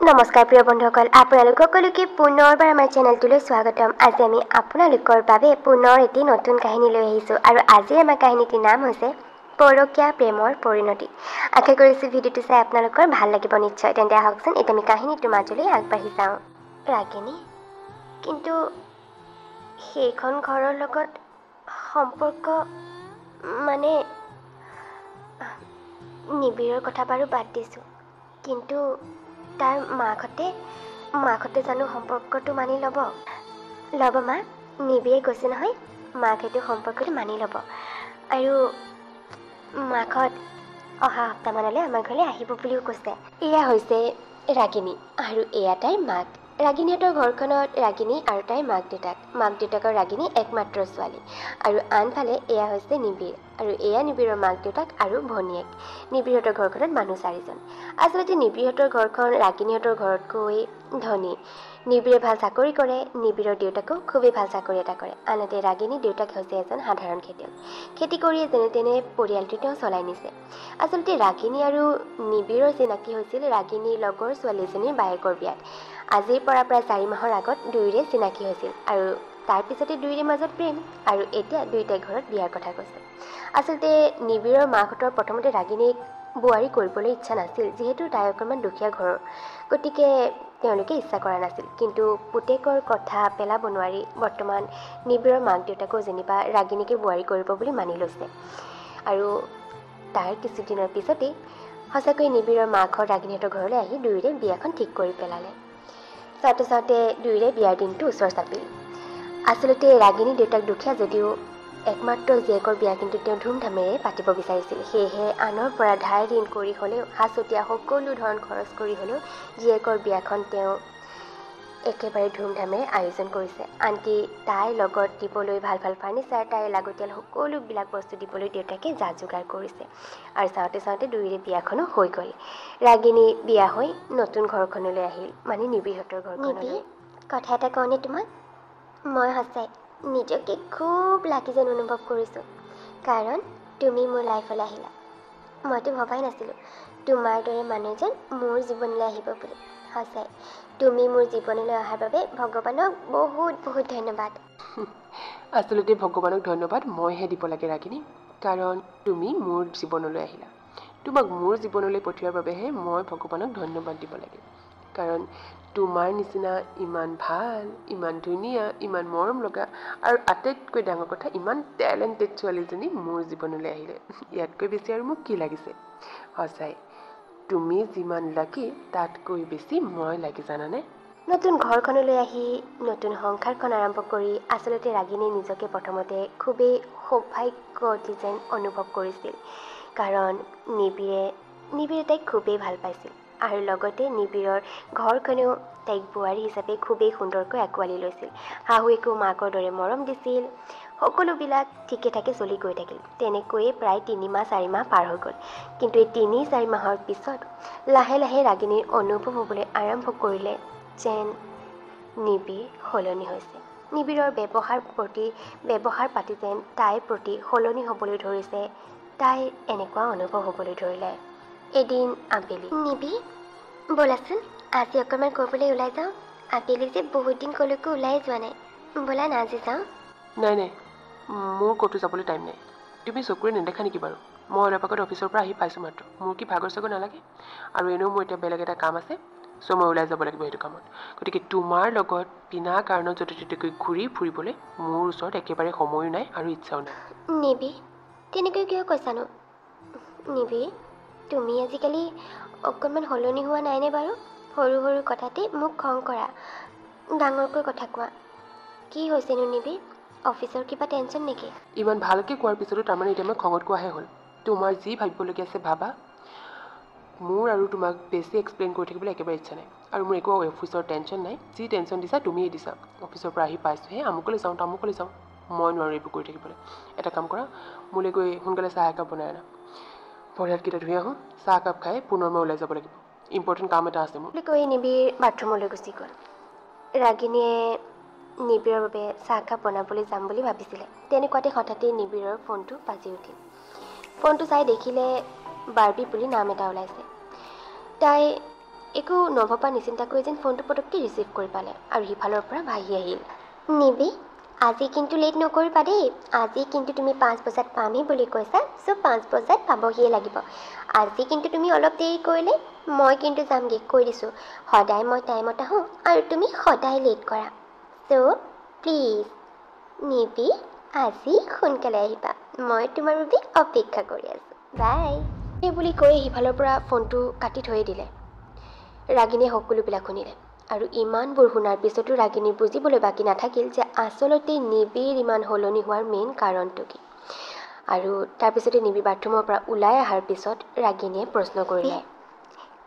নমস্কাৰ প্ৰিয় বন্ধুসকল, আপোনালোক সকলোকে পুনৰবাৰ আমাৰ চেনেলটোলৈ স্বাগতম। আজি আমি আপোনালোকৰ বাবে পুনৰ এটি নতুন কাহিনী লৈ আহিছোঁ আৰু আজিৰ আমাৰ কাহিনীটিৰ নাম হৈছে পৰকীয়া প্ৰেমৰ পৰিণতি। আশা কৰিছোঁ ভিডিঅ'টো চাই আপোনালোকৰ ভাল লাগিব নিশ্চয়। তেন্তে আহকচোন এতিয়া আমি কাহিনীটোৰ মাজলৈ আগবাঢ়ি যাওঁ। ৰাগিনী কিন্তু সেইখন ঘৰৰ লগত সম্পৰ্ক মানে নিবিড়ৰ কথা বাৰু বাদ দিছোঁ, কিন্তু তাৰ মাকহঁতে জানো সম্পৰ্কটো মানি ল'ব মা? নিবিয়ে কৈছে নহয় মাক সেইটো সম্পৰ্কটো মানি ল'ব আৰু মাকহঁত অহা সপ্তাহমানলৈ আমাৰ ঘৰলৈ আহিব বুলিও কৈছে। এয়া হৈছে ৰাগিনী আৰু এয়া তাইৰ মাক। ৰাগিনীহঁতৰ ঘৰখনত ৰাগিনী আৰু তাইৰ মাক দেউতাকৰ ৰাগিনী একমাত্ৰ ছোৱালী আৰু আনফালে এয়া হৈছে নিবিড় আৰু এয়া নিবিড়ৰ মাক দেউতাক আৰু ভনীয়েক। নিবিড়হঁতৰ ঘৰখনত মানুহ 4জন। আচলতে নিবিড়হঁতৰ ঘৰখন ৰাগিনীহঁতৰ ঘৰতকৈ ধনী। নিবিড়ে ভাল চাকৰি কৰে, নিবিড়ৰ দেউতাকেও খুবেই ভাল চাকৰি এটা কৰে। আনহাতে ৰাগিনীৰ দেউতাক হৈছে এজন সাধাৰণ খেতিয়ক। খেতি কৰিয়ে যেনে তেনে পৰিয়ালটো তেওঁ চলাই নিছে। আচলতে ৰাগিনী আৰু নিবিড়ৰ চিনাকি হৈছিল ৰাগিনীৰ লগৰ ছোৱালী এজনীৰ বায়েকৰ বিয়াত। আজিৰ পৰা প্ৰায় 4 মাহৰ আগত দুয়োৰে চিনাকি হৈছিল আৰু তাৰপিছতে দুয়োৰে মাজত প্ৰেম আৰু এতিয়া দুয়োটাই ঘৰত বিয়াৰ কথা কৈছে। আচলতে নিবিড়ৰ মাকহঁতৰ প্ৰথমতে ৰাগিনীক বোৱাৰী কৰিবলৈ ইচ্ছা নাছিল, যিহেতু তাই অকণমান দুখীয়া ঘৰৰ, গতিকে তেওঁলোকে ইচ্ছা কৰা নাছিল। কিন্তু পুতেকৰ কথা পেলাব নোৱাৰি বৰ্তমান নিবিড়ৰ মাক দেউতাকেও যেনিবা ৰাগিনীকে বোৱাৰী কৰিব বুলি মানি লৈছে আৰু তাৰ কিছুদিনৰ পিছতেই সঁচাকৈ নিবিড়ৰ মাকহঁত ৰাগিনীহঁতৰ ঘৰলৈ আহি দুয়োৰে বিয়াখন ঠিক কৰি পেলালে। চাওঁতে দুয়োৰে বিয়াৰ দিনটো ওচৰ চাপিল। আচলতে ৰাগিনীৰ দেউতাক দুখীয়া যদিও একমাত্ৰ জীয়েকৰ বিয়া কিন্তু তেওঁ ধুমধামেৰে পাতিব বিচাৰিছিল। সেয়েহে আনৰ পৰা ধাৰ ঋণ কৰি হ'লেও সাঁচতীয়া সকলো ধৰণ খৰচ কৰি হ'লেও জীয়েকৰ বিয়াখন তেওঁ একেবাৰে ধুমধামেৰে আয়োজন কৰিছে। আনকি তাইৰ লগত দিবলৈ ভাল ফাৰ্নিচাৰ, তাইৰ লাগতিয়াল সকলোবিলাক বস্তু দিবলৈ দেউতাকে যা যোগাৰ কৰিছে আৰু চাওঁতে দুয়োৰে বিয়াখনো হৈ গ'ল। ৰাগিনী বিয়া হৈ নতুন ঘৰখনলৈ আহিল, মানে নিবিড়হঁতৰ ঘৰখনলৈ। কথা এটা কওঁনে তোমাক? মই সঁচাই নিজকে খুব লাকি যেন অনুভৱ কৰিছোঁ, কাৰণ তুমি মোৰ লাইফলৈ আহিলা। মইতো ভবাই নাছিলোঁ তোমাৰ দৰে মানুহজন মোৰ জীৱনলৈ আহিব বুলি। সঁচাই তুমি মোৰ জীৱনলৈ অহাৰ বাবে ভগৱানক বহুত বহুত ধন্যবাদ। আচলতে ভগৱানক ধন্যবাদ মইহে দিব লাগে ৰাগিনী, কাৰণ তুমি মোৰ জীৱনলৈ আহিলা। তোমাক মোৰ জীৱনলৈ পঠিওৱাৰ বাবেহে মই ভগৱানক ধন্যবাদ দিব লাগে, কাৰণ তোমাৰ নিচিনা ইমান ভাল, ইমান ধুনীয়া, ইমান মৰম লগা আৰু আটাইতকৈ ডাঙৰ কথা ইমান টেলেণ্টেড ছোৱালীজনী মোৰ জীৱনলৈ আহিলে। ইয়াতকৈ বেছি আৰু মোক কি লাগিছে? সঁচাই তুমি যিমান লাকি তাতকৈ বেছি মই লাগি, জানানে? নতুন ঘৰখনলৈ আহি নতুন সংসাৰখন আৰম্ভ কৰি আচলতে ৰাগিনীয়ে নিজকে প্ৰথমতে খুবেই সৌভাগ্যৱতী যেন অনুভৱ কৰিছিল, কাৰণ নিবিড়ে তাইক খুবেই ভাল পাইছিল আৰু লগতে নিবিড়ৰ ঘৰখনেও তাইক বোৱাৰী হিচাপে খুবেই সুন্দৰকৈ আঁকোৱালি লৈছিল। শাহুৱেকো মাকৰ দৰে মৰম দিছিল। সকলোবিলাক ঠিকে ঠাকে চলি গৈ থাকিল। তেনেকৈয়ে প্ৰায় 3-4 মাহ পাৰ হৈ গ'ল। কিন্তু এই 3-4 মাহৰ পিছত লাহে লাহে ৰাগিনীৰ অনুভৱ হ'বলৈ আৰম্ভ কৰিলে যেন নিবিড় সলনি হৈছে। নিবিড়ৰ ব্যৱহাৰ পাতি যেন তাইৰ প্ৰতি সলনি হ'বলৈ ধৰিছে। তাইৰ এনেকুৱা অনুভৱ হ'বলৈ ধৰিলে। এদিন আবেলি, নিবিড় ব'লাচোন আজি অকণমান ক'ৰবালৈ ওলাই যাওঁ। আবেলি যে বহুত দিন ক'লৈকো ওলাই যোৱা নাই, ব'লা না আজি যাওঁ। নাই, মোৰ ক'তো যাবলৈ টাইম নাই। তুমি চকুৰে নেদেখা নেকি বাৰু? মই অলপ আগত অফিচৰ পৰা আহি পাইছোঁ মাত্ৰ। মোৰ কি ভাগৰ চাগৰ নালাগে? আৰু এনেও মোৰ এতিয়া বেলেগ এটা কাম আছে, চ' মই ওলাই যাব লাগিব সেইটো কামত। গতিকে তোমাৰ লগত বিনা কাৰণত য'তে ত'তেকৈ ঘূৰি ফুৰিবলৈ মোৰ ওচৰত একেবাৰে সময়ো নাই আৰু ইচ্ছাও নাই। নিবিড় তেনেকৈ কিয় কৈছানো? নিবিড় তুমি আজিকালি অকণমান সলনি হোৱা নাইনে বাৰু? সৰু সৰু কথাতে মোক খং কৰা, ডাঙৰকৈ কথা কোৱা। কি হৈছেনো নিবিড়? অফিচৰ কিবা টেনশ্যন নেকি? ইমান ভালকৈ কোৱাৰ পিছতো তাৰমানে এতিয়া মই খঙত কোৱাহে হ'ল। তোমাৰ যি ভাবিবলগীয়া আছে ভাবা। মোৰ আৰু তোমাক বেছি এক্সপ্লেইন কৰি থাকিবলৈ একেবাৰে ইচ্ছা নাই। আৰু মোৰ একো অফিচৰ টেনশ্যন নাই। যি টেনশ্যন দিছা তুমিয়ে দিছা। অফিচৰ পৰা আহি পাইছোঁহে, আমুকলৈ যাওঁ তামুকলৈ যাওঁ। মই নোৱাৰোঁ এইবোৰ কৰি থাকিবলৈ। এটা কাম কৰা, মোলৈ গৈ সোনকালে চাহ একাপ বনাই আনা। ভৰি হাতকেইটা ধুই আহোঁ, চাহ একাপ খাই পুনৰ মই ওলাই যাব লাগিব। ইম্পৰ্টেণ্ট কাম এটা আছে মোৰ। বুলি কৈ নিবিড় বাথৰুমলৈ গুচি গ'ল। ৰাগিনীয়ে নিবিড়ৰ বাবে চাহকাপ বনাবলৈ যাম বুলি ভাবিছিলে। তেনেকুৱাতে হঠাতে নিবিড়ৰ ফোনটো বাজি উঠিল। ফোনটো চাই দেখিলে বাৰ্বি বুলি নাম এটা ওলাইছে। তাই একো নভবা নিচিন্তাকৈ যেন ফোনটো পটককৈ ৰিচিভ কৰি পালে আৰু সিফালৰ পৰা ভাহি আহিল। নিবি, আজি কিন্তু লেট নকৰিবা দেই। আজি কিন্তু তুমি 5 বজাত পামহি বুলি কৈছা, চ' 5 বজাত পাবহিয়ে লাগিব। আজি কিন্তু তুমি অলপ দেৰি কৰিলে মই কিন্তু যামগৈ, কৈ দিছোঁ। সদায় মই টাইমত আহোঁ আৰু তুমি সদায় লেট কৰা। চ' প্লিজ নিবি, আজি সোনকালে আহিবা। মই তোমাৰ বাবে অপেক্ষা কৰি আছোঁ। বাই। এই বুলি কৈ সিফালৰ পৰা ফোনটো কাটি থৈয়ে দিলে। ৰাগিনীয়ে সকলোবিলাক শুনিলে আৰু ইমানবোৰ শুনাৰ পিছতো ৰাগিনী বুজিবলৈ বাকী নাথাকিল যে আচলতে নিবিৰ ইমান সলনি হোৱাৰ মেইন কাৰণটো কি। আৰু তাৰপিছতে নিবি বাথৰুমৰ পৰা ওলাই অহাৰ পিছত ৰাগিনীয়ে প্ৰশ্ন কৰিলে,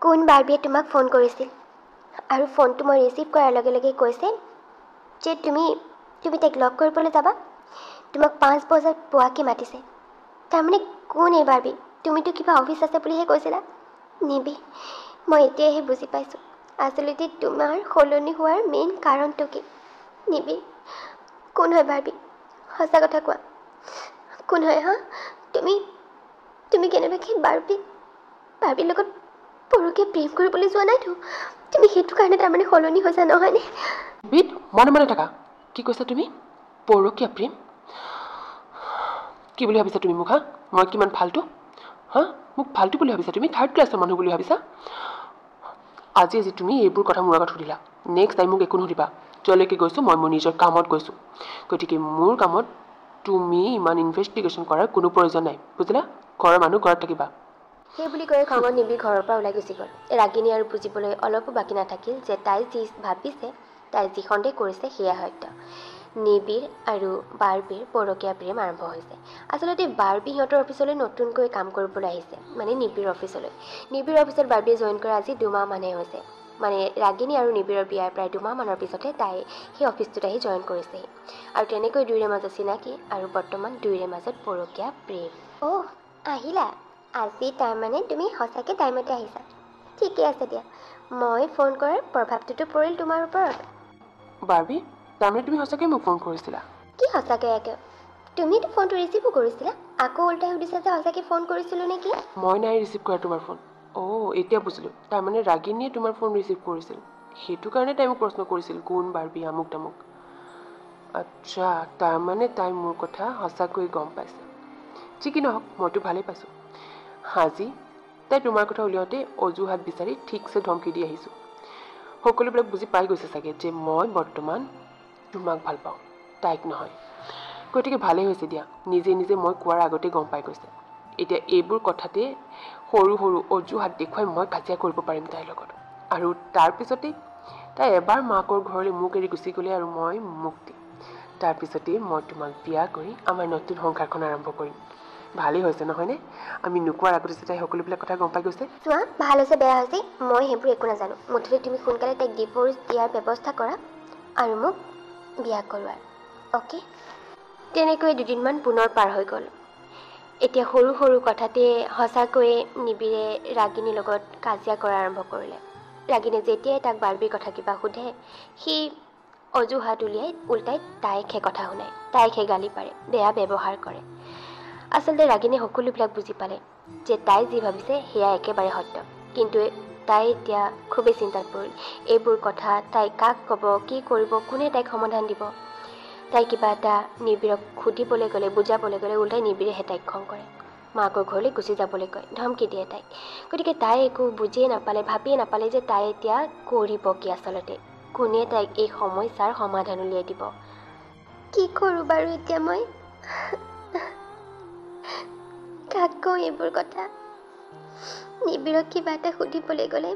কোন বাৰ্বিয়ে তোমাক ফোন কৰিছিল? আৰু ফোনটো মই ৰিচিভ কৰাৰ লগে লগে কৈছে যে তুমি তাইক লগ কৰিবলৈ যাবা। তোমাক 5 বজাত পোৱাকৈ মাতিছে। তাৰমানে কোন এই বাৰ্বি? তুমিতো কিবা অফিচ আছে বুলিহে কৈছিলা। নিবি, মই এতিয়াহে বুজি পাইছোঁ আচলতে তোমাৰ সলনি হোৱাৰ মেইন কাৰণটো কি। নিবি, কোন হয় বাৰ্বি? সঁচা কথা কোৱা, কোন হয় হা? তুমি কেনেবাকৈ বাৰ্বিৰ লগত পৰকীয়া প্ৰেম কৰিবলৈ যোৱা নাইতো? তুমি সেইটো কাৰণে তাৰমানে সলনি হৈছা নহয়নে? বিদ মনে মনে থাকা। কি কৈছা তুমি? পৰকীয়া প্ৰেম? কি বুলি ভাবিছা তুমি মোক? হা, মই কিমান ফাল্টু? হা, মোক ফাল্টু বুলি ভাবিছা তুমি? 3rd ক্লাছৰ মানুহ বুলি ভাবিছা? আজি তুমি এইবোৰ কথা মোৰ আগত সুধিলা, নেক্সট টাইম মোক একো নুসুধিবা। যলৈকে গৈছোঁ মই মোৰ নিজৰ কামত গৈছোঁ, গতিকে মোৰ কামত তুমি ইমান ইনভেষ্টিগেশ্যন কৰাৰ কোনো প্ৰয়োজন নাই, বুজিলা? ঘৰৰ মানুহ ঘৰত থাকিবা। সেই বুলি কৈ খঙত নিবি ঘৰৰ পৰা ওলাই গুচি গ'ল। ৰাগিনী আৰু বুজিবলৈ অলপো বাকী নাথাকিল যে তাই যি ভাবিছে, তাই যি সন্দেহ কৰিছে সেয়া সত্য। নিবিৰ আৰু বাৰ্বিৰ পৰকীয়া প্ৰেম আৰম্ভ হৈছে। আচলতে বাৰ্বি সিহঁতৰ অফিচলৈ নতুনকৈ কাম কৰিবলৈ আহিছে, মানে নিবিৰ অফিচলৈ। নিবিৰ অফিচত বাৰ্বিয়ে জইন কৰা আজি 2 মাহ মানহে হৈছে। মানে ৰাগিনী আৰু নিবিৰৰ বিয়াৰ প্ৰায় 2 মাহমানৰ পিছতে তাই সেই অফিচটোত আহি জইন কৰিছেহি। আৰু তেনেকৈ দুয়োৰে মাজত চিনাকি আৰু বৰ্তমান দুয়োৰে মাজত পৰকীয়া প্ৰেম। অ' আহিলা আজি? তাৰমানে তুমি সঁচাকৈ টাইমতে আহিছা। ঠিকে আছে দিয়া, মই ফোন কৰাৰ প্ৰভাৱটোতো পৰিল তোমাৰ ওপৰত। বাৰ্বি, তাৰমানে তুমি সঁচাকৈ মোক ফোন কৰিছিলা? কি সঁচাকৈ একে? তুমিতো ফোনটো ৰিচিভো কৰিছিলা, আকৌ উল্টাই সুধিছা যে সঁচাকৈ ফোন কৰিছিলোঁ নেকি? মই নাই ৰিচিভ কৰা তোমাৰ ফোন। এতিয়া বুজিলোঁ, তাৰমানে ৰাগিনীয়ে তোমাৰ ফোন ৰিচিভ কৰিছিল, সেইটো কাৰণে তাই মোক প্ৰশ্ন কৰিছিল কোন বাৰ্বি আমুক তামুক। আচ্ছা, তাৰমানে তাই মোৰ কথা সঁচাকৈ গম পাইছে। ঠিকেই নহওক, মইতো ভালেই পাইছোঁ। আজি তাই তোমাৰ কথা উলিয়াওঁতে অজুহাত বিচাৰি ঠিকছে ধমকি দি আহিছোঁ। সকলোবিলাক বুজি পাই গৈছে চাগে যে মই বৰ্তমান তোমাক ভাল পাওঁ, তাইক নহয়। গতিকে ভালেই হৈছে দিয়া, নিজে নিজে মই কোৱাৰ আগতে গম পাই গৈছে। এতিয়া এইবোৰ কথাতে সৰু সৰু অজুহাত দেখুৱাই মই কাজিয়া কৰিব পাৰিম তাইৰ লগত। আৰু তাৰপিছতেই তাই এবাৰ মাকৰ ঘৰলৈ মোক এৰি গুচি গ'লে আৰু মই মুক্তি। তাৰপিছতেই মই তোমাক বিয়া কৰি আমাৰ নতুন সংসাৰখন আৰম্ভ কৰিম। ভালেই হৈছে নহয়নে? আমি নোকোৱাৰ আগতে যে তাই সকলোবিলাক কথা গম পাই গৈছে। চোৱা, ভাল হৈছে বেয়া হৈছে মই সেইবোৰ একো নাজানো। মুঠতে তুমি সোনকালে তাইক ডিভোৰ্চ দিয়াৰ ব্যৱস্থা কৰা আৰু মোক বিয়া কৰোৱা, অ'কে? তেনেকৈ 2 দিনমান পুনৰ পাৰ হৈ গ'ল। এতিয়া সৰু সৰু কথাতে সঁচাকৈয়ে নিবিৰে ৰাগিনীৰ লগত কাজিয়া কৰা আৰম্ভ কৰিলে। ৰাগিনীয়ে যেতিয়াই তাক বাৰ্বিৰ কথা কিবা সোধে, সি অজুহাত উলিয়াই উল্টাই তাইকহে কথা শুনায়, তাইকহে গালি পাৰে, বেয়া ব্যৱহাৰ কৰে। আচলতে ৰাগিনীয়ে সকলোবিলাক বুজি পালে যে তাই যি ভাবিছে সেয়া একেবাৰে সত্য। কিন্তু তাই এতিয়া খুবেই চিন্তাত পৰিল। এইবোৰ কথা তাই কাক ক'ব, কি কৰিব, কোনে তাইক সমাধান দিব? তাই কিবা এটা নিবিৰক সুধিবলৈ গ'লে, বুজাবলৈ গ'লে ওল্টাই নিবিৰেহে তাইক খং কৰে, মাকৰ ঘৰলৈ গুচি যাবলৈ কয়, ধমকি দিয়ে তাইক। গতিকে তাই একো বুজিয়ে নাপালে, ভাবিয়ে নাপালে যে তাই এতিয়া কৰিব কি আচলতে, কোনে তাইক এই সমস্যাৰ সমাধান উলিয়াই দিব। কি কৰোঁ বাৰু এতিয়া মই? কাক কওঁ এইবোৰ কথা? নিবিৰক কিবা এটা সুধিবলৈ গ'লে,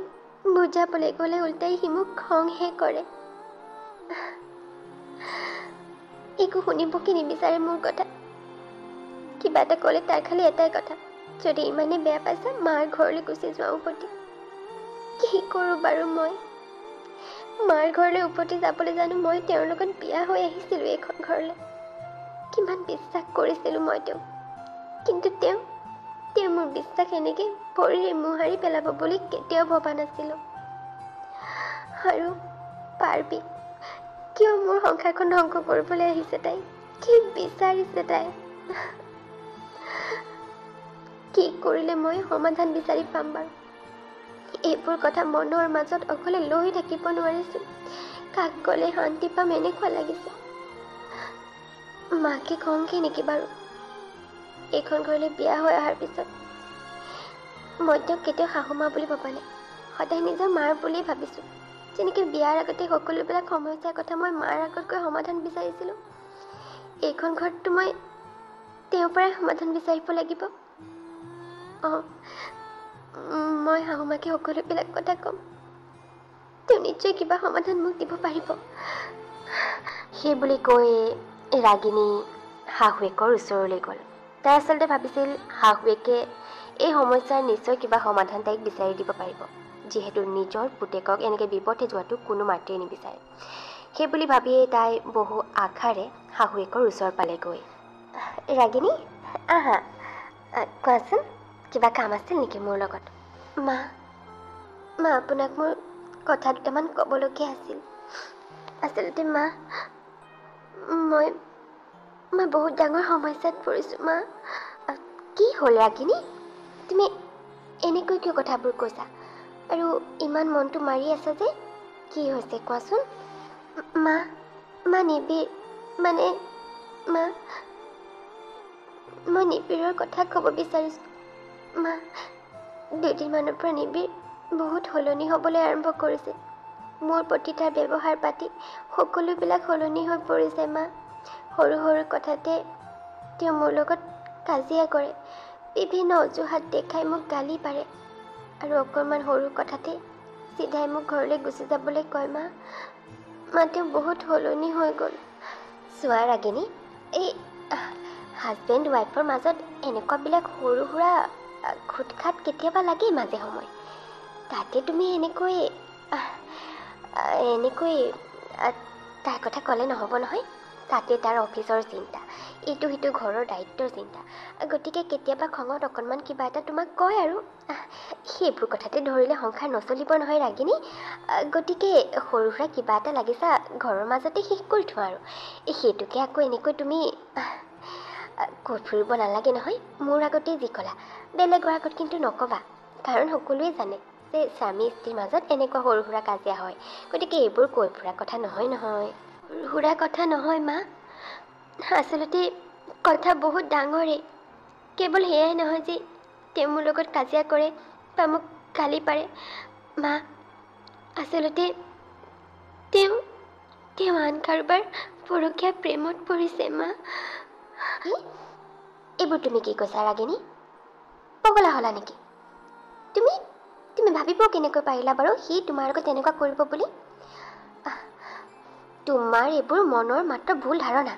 বুজাবলৈ গ'লে ওল্টাই সি মোক খংহে কৰে। একো শুনিবকে নিবিচাৰে মোৰ কথা। কিবা এটা ক'লে তাৰ খালি এটাই কথা, যদি ইমানেই বেয়া পাইছা মাৰ ঘৰলৈ গুচি যোৱা উভতি। কি কৰোঁ বাৰু মই? মাৰ ঘৰলৈ উভতি যাবলৈ জানো মই তেওঁৰ লগত বিয়া হৈ আহিছিলোঁ এইখন ঘৰলৈ। কিমান বিশ্বাস কৰিছিলোঁ মই তেওঁক, কিন্তু তেওঁ মোৰ বিশ্বাস এনেকৈ ভৰিৰে মোহাৰি পেলাব বুলি কেতিয়াও ভবা নাছিলোঁ। আৰু বাৰ্বি, কিয় মোৰ সংসাৰখন ধ্বংস কৰিবলৈ আহিছে তাই? কি বিচাৰিছে তাই? কি কৰিলে মই সমাধান বিচাৰি পাম বাৰু? এইবোৰ কথা মনৰ মাজত অকলে লৈ থাকিব নোৱাৰিছোঁ। কাক ক'লে শান্তি পাম এনেকুৱা লাগিছে। মাকে কওঁগে নেকি বাৰু? এইখন ঘৰলৈ বিয়া হৈ অহাৰ পিছত মই তেওঁক কেতিয়াও শাহুমা বুলি ভবা নাই, সদায় নিজৰ মাৰ বুলিয়েই ভাবিছোঁ। যেনেকৈ বিয়াৰ আগতে সকলোবিলাক সমস্যাৰ কথা মই মাৰ আগত কৈ সমাধান বিচাৰিছিলোঁ, এইখন ঘৰততো মই তেওঁৰ পৰাই সমাধান বিচাৰিব লাগিব। অঁ, মই শাহুমাকে সকলোবিলাক কথা ক'ম। তেওঁ নিশ্চয় কিবা সমাধান মোক দিব পাৰিব। সেই বুলি কৈ ৰাগিনী শাহুৱেকৰ ওচৰলৈ গ'ল। তাই আচলতে ভাবিছিল শাহুৱেকে এই সমস্যাৰ নিশ্চয় কিবা সমাধান তাইক বিচাৰি দিব পাৰিব, যিহেতু নিজৰ পুতেকক এনেকৈ বিপথে যোৱাটো কোনো মাত্ৰেই নিবিচাৰে। সেই বুলি ভাবিয়েই তাই বহু আশাৰে শাহুৱেকৰ ওচৰ পালেগৈ। ৰাগিনী, আহা, কোৱাচোন, কিবা কাম আছিল নেকি মোৰ লগত? মা, আপোনাক মোৰ কথা দুটামান ক'বলগীয়া আছিল। আচলতে মা, মই বহুত ডাঙৰ সমস্যাত পৰিছোঁ মা। কি হ'ল ৰাগিনী? তুমি এনেকৈ কিয় কথাবোৰ কৈছা আৰু ইমান মনটো মাৰি আছা যে? কি হৈছে কোৱাচোন? মা নিবিড়, মানে মা, মই নিবিড়ৰ কথা ক'ব বিচাৰিছোঁ। মা, দুদিনমানৰ পৰা নিবিড় বহুত সলনি হ'বলৈ আৰম্ভ কৰিছে। মোৰ প্ৰতি তাৰ ব্যৱহাৰ পাতি সকলোবিলাক সলনি হৈ পৰিছে মা। সৰু সৰু কথাতে তেওঁ মোৰ লগত কাজিয়া কৰে, বিভিন্ন অজুহাত দেখাই মোক গালি পাৰে আৰু অকণমান সৰু কথাতে চিধাই মোক ঘৰলৈ গুচি যাবলৈ কয় মা। তেওঁ বহুত সলনি হৈ গ'ল। চোৱা ৰাগিনী, এই হাজবেণ্ড ৱাইফৰ মাজত এনেকুৱাবিলাক সৰু সুৰা খুটখাট কেতিয়াবা লাগেই মাজে সময়ে। তাতে তুমি এনেকৈ তাৰ কথা ক'লে নহ'ব নহয়। তাতে তাৰ অফিচৰ চিন্তা, ইটো সিটো ঘৰৰ দায়িত্বৰ চিন্তা, গতিকে কেতিয়াবা খঙত অকণমান কিবা এটা তোমাক কয় আৰু সেইবোৰ কথাতে ধৰিলে সংসাৰ নচলিব নহয় ৰাগিনী। গতিকে সৰু সুৰা কিবা এটা লাগিছা ঘৰৰ মাজতে শেষ কৰি থোৱা আৰু সেইটোকে আকৌ এনেকৈ তুমি কৈ ফুৰিব নালাগে নহয়। মোৰ আগতেই যি ক'লা, বেলেগৰ আগত কিন্তু নক'বা, কাৰণ সকলোৱে জানে যে স্বামী স্ত্ৰীৰ মাজত এনেকুৱা সৰু সুৰা কাজিয়া হয়। গতিকে এইবোৰ কৈ ফুৰা কথা নহয় নহয়। সৰু সুৰা কথা নহয় মা, আচলতে কথা বহুত ডাঙৰেই। কেৱল সেয়াই নহয় যে তেওঁ মোৰ লগত কাজিয়া কৰে বা মোক গালি পাৰে মা, আচলতে তেওঁ আন কাৰোবাৰ পৰকীয়া প্ৰেমত পৰিছে মা। এইবোৰ তুমি কি কৈছা ৰাগিনী? পগলা হ'লা নেকি? তুমি ভাবিব কেনেকৈ পাৰিলা বাৰু সি তোমাৰ লগত তেনেকুৱা কৰিব বুলি? তোমাৰ এইবোৰ মনৰ মাত্ৰ ভুল ধাৰণা।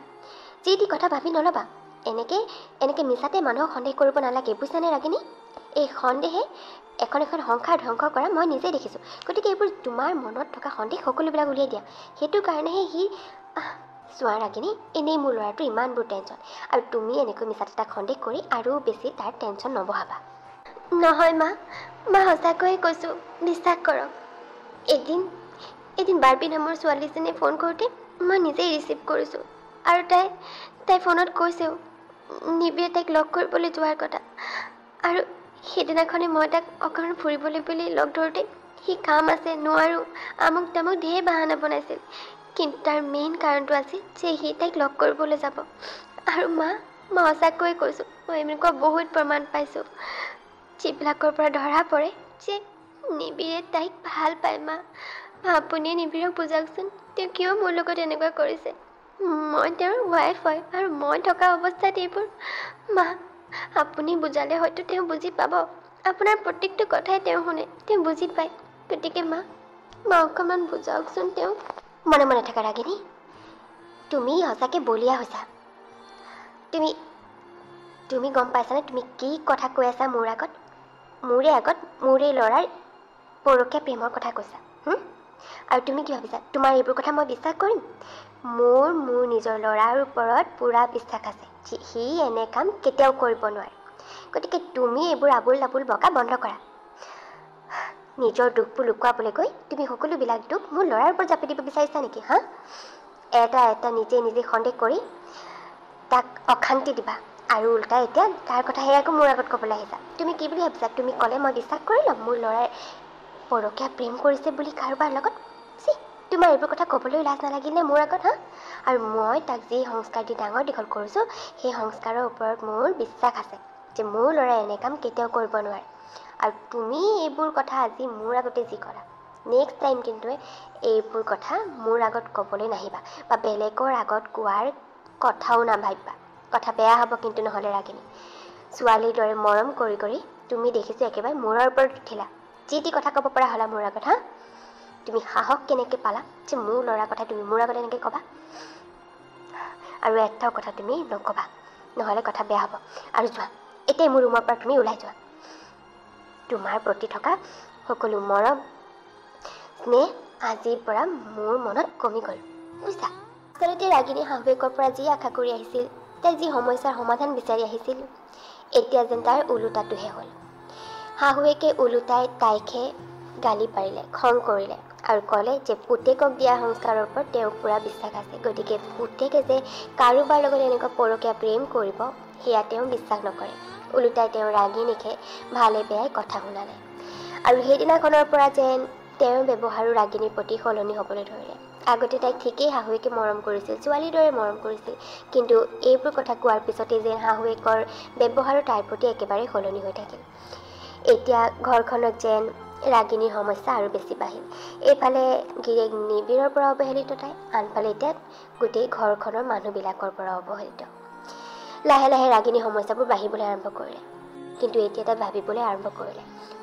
যি টি কথা ভাবি নল'বা। এনেকৈ মিছাতে মানুহক সন্দেহ কৰিব নালাগে, বুজিছানে ৰাগিনী? এই সন্দেহে এখন সংসাৰ ধ্বংস কৰা মই নিজেই দেখিছোঁ। গতিকে এইবোৰ তোমাৰ মনত থকা সন্দেহ সকলোবিলাক উলিয়াই দিয়া। সেইটো কাৰণেহে সি চোৱা ৰাগিনী, এনেই মোৰ ল'ৰাটো ইমানবোৰ টেনশ্যন, আৰু তুমি এনেকৈ মিছাতে তাক সন্দেহ কৰি আৰু বেছি তাৰ টেনশ্যন নবঢ়াবা। নহয় মা, সঁচাকৈয়ে কৈছোঁ, বিশ্বাস কৰক। এদিন বাৰ্বি নামৰ ছোৱালীজনীয়ে ফোন কৰোঁতে মই নিজেই ৰিচিভ কৰিছোঁ, আৰু তাই ফোনত কৈছেও নিবিড়ে তাইক লগ কৰিবলৈ যোৱাৰ কথা। আৰু সেইদিনাখনে মই তাক অকণমান ফুৰিবলৈ বুলি লগ ধৰোঁতে সি কাম আছে, নোৱাৰোঁ, আমুক তামুক ঢেৰ বাহানা বনাইছিল। কিন্তু তাৰ মেইন কাৰণটো আছিল যে সি তাইক লগ কৰিবলৈ যাব। আৰু মা, মই সঁচাকৈয়ে কৈছোঁ, মই এনেকুৱা বহুত প্ৰমাণ পাইছোঁ যিবিলাকৰ পৰা ধৰা পৰে যে নিবিড়ে তাইক ভাল পায় মা। আপুনিয়ে নিবিড়ক বুজাওকচোন, তেওঁ কিয় মোৰ লগত এনেকুৱা কৰিছে। মই তেওঁৰ ৱাইফ হয়, আৰু মই থকা অৱস্থাত এইবোৰ। মা, আপুনি বুজালে হয়তো তেওঁ বুজি পাব। আপোনাৰ প্ৰত্যেকটো কথাই তেওঁ শুনে, তেওঁ বুজি পায়। গতিকে মা অকণমান বুজাওকচোন তেওঁক। মনে মনে থকা ৰাগিনী, তুমি সঁচাকৈ বলিয়া হৈছা। তুমি গম পাইছানে তুমি কি কথা কৈ আছা মোৰ আগত? মোৰে ল'ৰাৰ পৰকীয়া প্ৰেমৰ কথা কৈছা। আৰু তুমি কি ভাবিছা তোমাৰ এইবোৰ কথা মই বিশ্বাস কৰিম? মোৰ নিজৰ ল'ৰাৰ ওপৰত পূৰা বিশ্বাস আছে। সি এনে কাম কেতিয়াও কৰিব নোৱাৰে। গতিকে তুমি এইবোৰ আবোল তাবোল বকা বন্ধ কৰা। নিজৰ দুখবোৰ লুকুৱাবলৈ গৈ তুমি সকলোবিলাক দুখ মোৰ ল'ৰাৰ ওপৰত জাপি দিব বিচাৰিছা নেকি? এটা নিজে সন্দেহ কৰি তাক অশান্তি দিবা, আৰু উল্টা এতিয়া তাৰ কথা সেয়াকো মোৰ আগত ক'বলৈ আহিছা। তুমি কি বুলি ভাবিছা? তুমি ক'লে মই বিশ্বাস কৰি ল'ম মোৰ ল'ৰাই পৰকীয়া প্ৰেম কৰিছে বুলি কাৰোবাৰ লগত চি তোমাৰ এইবোৰ কথা ক'বলৈ লাজ নালাগিলে মোৰ আগত হা আৰু মই তাক যি সংস্কাৰ দি ডাঙৰ দীঘল কৰিছোঁ সেই সংস্কাৰৰ ওপৰত মোৰ বিশ্বাস আছে যে মোৰ ল'ৰাই এনে কাম কেতিয়াও কৰিব নোৱাৰে আৰু তুমি এইবোৰ কথা আজি মোৰ আগতে যি ক'লা নেক্সট টাইম কিন্তু এইবোৰ কথা মোৰ আগত ক'বলৈ নাহিবা বা বেলেগৰ আগত কোৱাৰ কথাও নাভাবিবা কথা বেয়া হ'ব কিন্তু নহ'লে ৰাগিনী ছোৱালীৰ দৰে মৰম কৰি কৰি তুমি দেখিছোঁ একেবাৰে মূৰৰ ওপৰত উঠিলা যি টি কথা ক'ব পৰা হ'লা মোৰ আগত হা তুমি সাহস কেনেকৈ পালা যে মোৰ ল'ৰাৰ কথা তুমি মোৰ আগত এনেকৈ ক'বা আৰু এটাও কথা তুমি নক'বা নহ'লে কথা বেয়া হ'ব আৰু যোৱা এতিয়াই মোৰ ৰুমৰ পৰা তুমি ওলাই যোৱা তোমাৰ প্ৰতি থকা সকলো মৰম স্নেহ আজিৰ পৰা মোৰ মনত কমি গ'ল বুজিছা আচলতে ৰাগিনী শাহুৱেকৰ পৰা যি আশা কৰি আহিছিল তাই যি সমস্যাৰ সমাধান বিচাৰি আহিছিল এতিয়া যেন তাৰ ওলোটাটোহে হ'ল শাহুৱেকে ওলোটাই তাইকহে গালি পাৰিলে খং কৰিলে আৰু ক'লে যে পুতেকক দিয়া সংস্কাৰৰ ওপৰত তেওঁৰ পূৰা বিশ্বাস আছে গতিকে পুতেকে যে কাৰোবাৰ লগত এনেকুৱা পৰকীয়া প্ৰেম কৰিব সেয়া তেওঁ বিশ্বাস নকৰে ওলোটাই তেওঁ ৰাগিনীকে ভালে বেয়াই কথা শুনালে আৰু সেইদিনাখনৰ পৰা যেন তেওঁৰ ব্যৱহাৰো ৰাগিনীৰ প্ৰতি সলনি হ'বলৈ ধৰিলে আগতে তাইক ঠিকেই শাহুৱেকে মৰম কৰিছিল ছোৱালীৰ দৰে মৰম কৰিছিল কিন্তু এইবোৰ কথা কোৱাৰ পিছতে যেন শাহুৱেকৰ ব্যৱহাৰো তাইৰ প্ৰতি একেবাৰে সলনি হৈ থাকিল এতিয়া ঘৰখনত যেন ৰাগিনীৰ সমস্যা আৰু বেছি বাঢ়িল এইফালে গিৰিয়েক নিবিৰৰ পৰা অৱহেলিত তাই আনফালে এতিয়া গোটেই ঘৰখনৰ মানুহবিলাকৰ পৰা অৱহেলিত লাহে লাহে ৰাগিনীৰ সমস্যাবোৰ বাঢ়িবলৈ আৰম্ভ কৰিলে কিন্তু এতিয়া তাই ভাবিবলৈ আৰম্ভ কৰিলে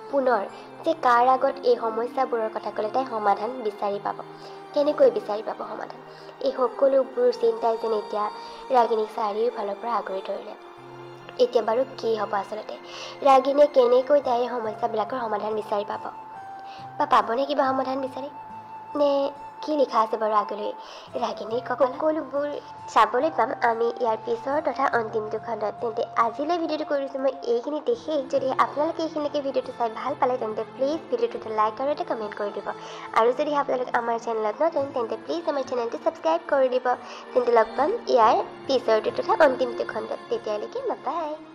পুনৰ যে কাৰ আগত এই সমস্যাবোৰৰ কথা ক'লে তাই সমাধান বিচাৰি পাব কেনেকৈ বিচাৰি পাব সমাধান এই সকলোবোৰ চিন্তাই যেন এতিয়া ৰাগিনীক চাৰিওফালৰ পৰা আগুৰি ধৰিলে এতিয়া বাৰু কি হ'ব আচলতে ৰাগিনীয়ে কেনেকৈ তাইৰ সমস্যাবিলাকৰ সমাধান বিচাৰি পাব বা পাবনে কিবা সমাধান বিচাৰি নে কি লিখা আছে বাৰু আগলৈ ৰাগিনীৰ সকলোবোৰ চাবলৈ পাম আমি ইয়াৰ পিছৰ তথা অন্তিমটো খণ্ডত তেন্তে আজিলৈ ভিডিঅ'টো কৰিছোঁ মই এইখিনি দেখি যদি আপোনালোকে এইখিনিলৈকে ভিডিঅ'টো চাই ভাল পালে তেন্তে প্লিজ ভিডিঅ'টোত লাইক আৰু এটা কমেণ্ট কৰি দিব আৰু যদি আপোনালোক আমাৰ চেনেলত নতুন তেন্তে প্লিজ আমাৰ চেনেলটো ছাবস্ক্ৰাইব কৰি দিব তেন্তে লগ পাম ইয়াৰ পিছৰটো তথা অন্তিমটো খণ্ডত তেতিয়ালৈকে বাই